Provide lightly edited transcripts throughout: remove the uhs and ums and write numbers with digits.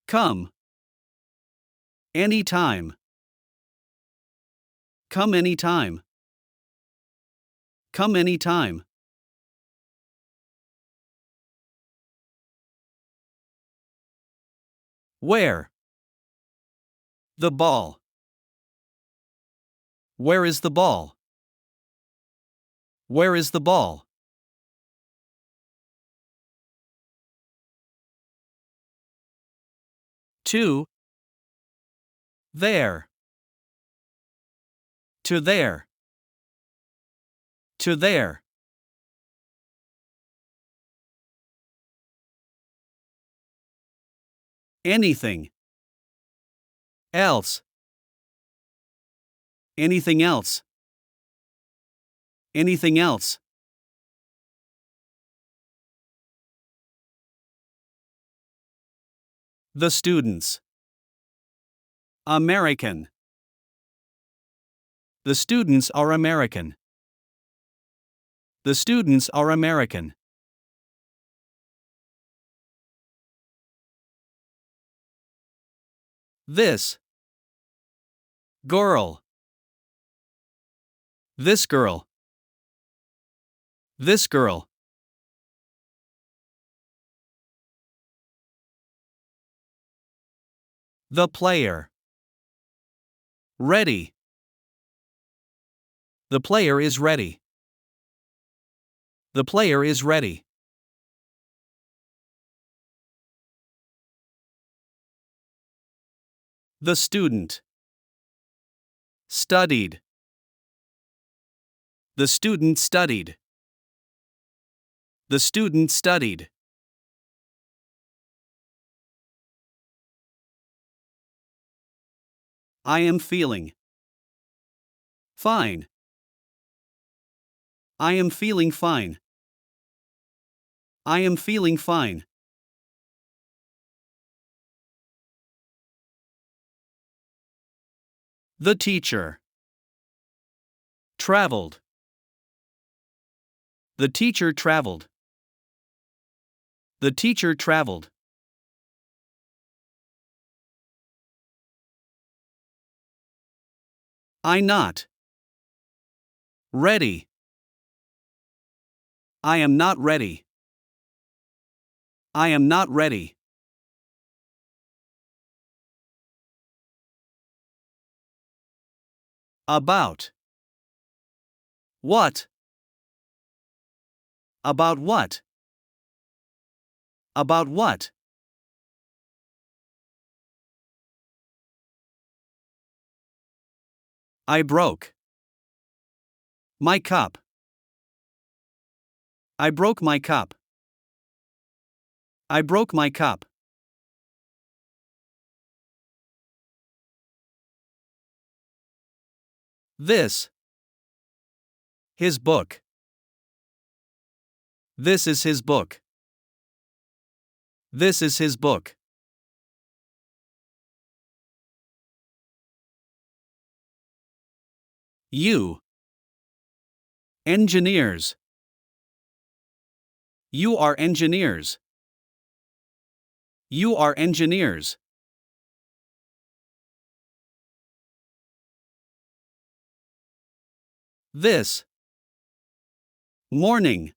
Come. Anytime. Come anytime. Come anytime. Where? The ball. Where is the ball? Where is the ball? To. There. To there. To there. Anything. Else. Anything else. Anything else. The students. American. The students are American. The students are American. This. Girl. This girl. This girl. The player. Ready. The player is ready. The player is ready. The student. Studied. The student studied. The student studied. I am feeling fine. I am feeling fine. I am feeling fine. The teacher. Traveled. The teacher traveled. The teacher traveled. I not. Ready. I am not ready. I am not ready. About. What? About what? About what? I broke my cup. I broke my cup. I broke my cup. This. His book. This is his book. This is his book. You. Engineers. You are engineers. You are engineers. This. Morning.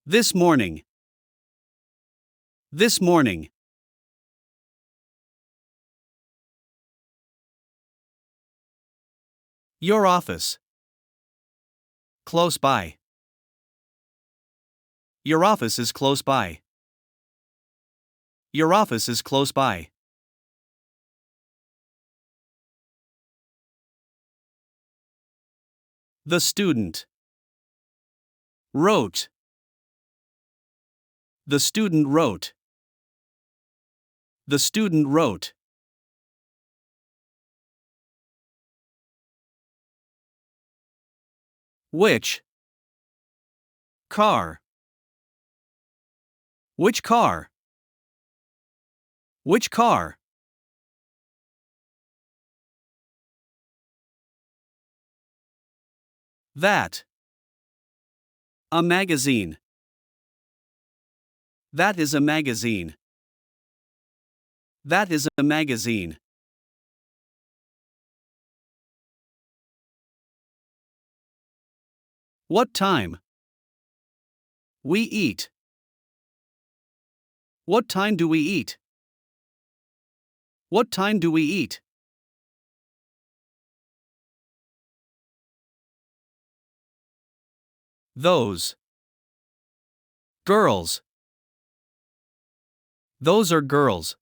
This morning. This morning. Your office. Close by. Your office is close by. Your office is close by. The student. Wrote. The student wrote. The student wrote. Which? Car. Which car? Which car? That. A magazine. That is a magazine. That is a magazine. What time? We eat. What time do we eat? What time do we eat? Those. Girls. Those are girls.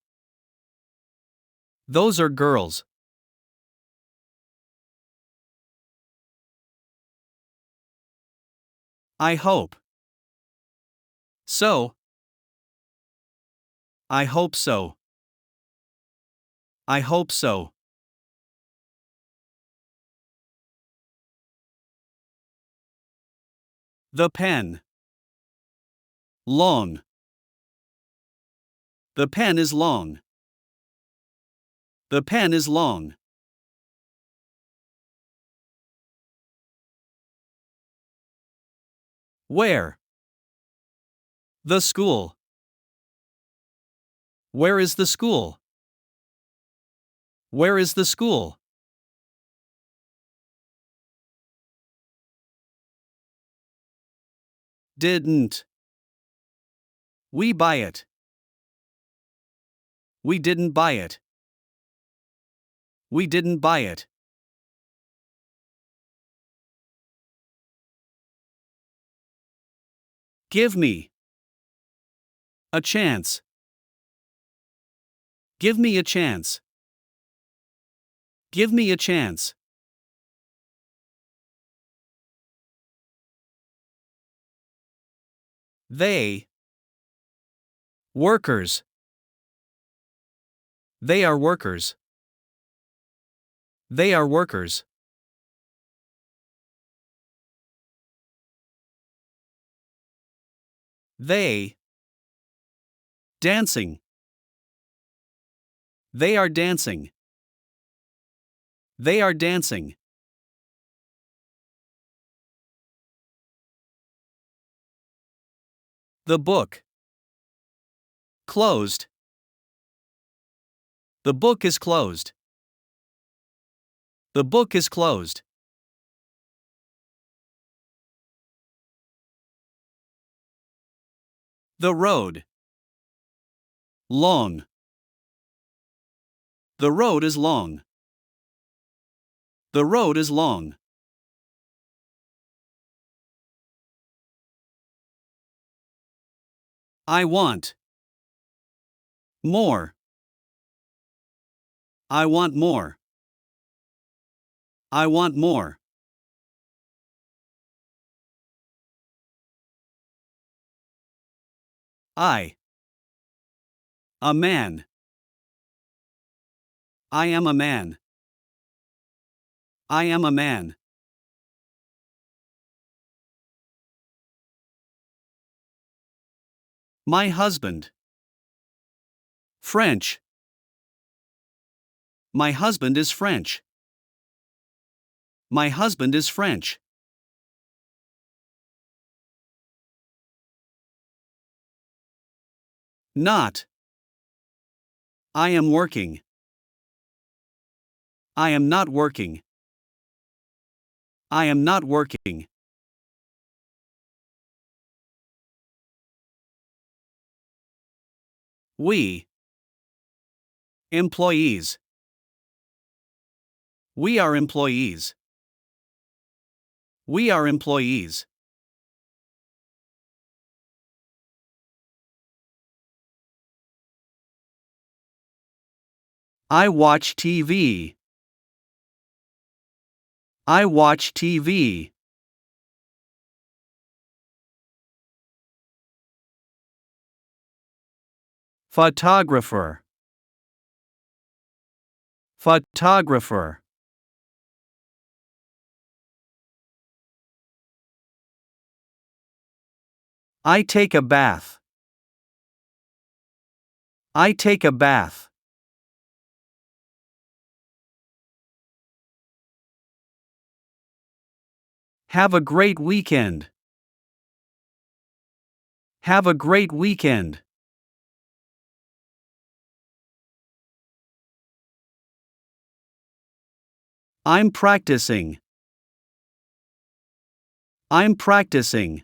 Those are girls. I hope. So. I hope so. I hope so. The pen. Long. The pen is long. The pen is long. Where? The school. Where is the school? Where is the school? Didn't. We buy it. We didn't buy it. We didn't buy it. Give me a chance. Give me a chance. Give me a chance. They. Workers. They are workers. They are workers. They. Dancing. They are dancing. They are dancing. The book. Closed. The book is closed. The book is closed. The road. Long. The road is long. The road is long. I want more. I want more. I want more. I. A man. I am a man. I am a man. My husband. French. My husband is French. My husband is French. Not. I am working. I am not working. I am not working. We. Employees. We are employees. We are employees. I watch TV. I watch TV. Photographer. Photographer. I take a bath. I take a bath. Have a great weekend. Have a great weekend. I'm practicing. I'm practicing.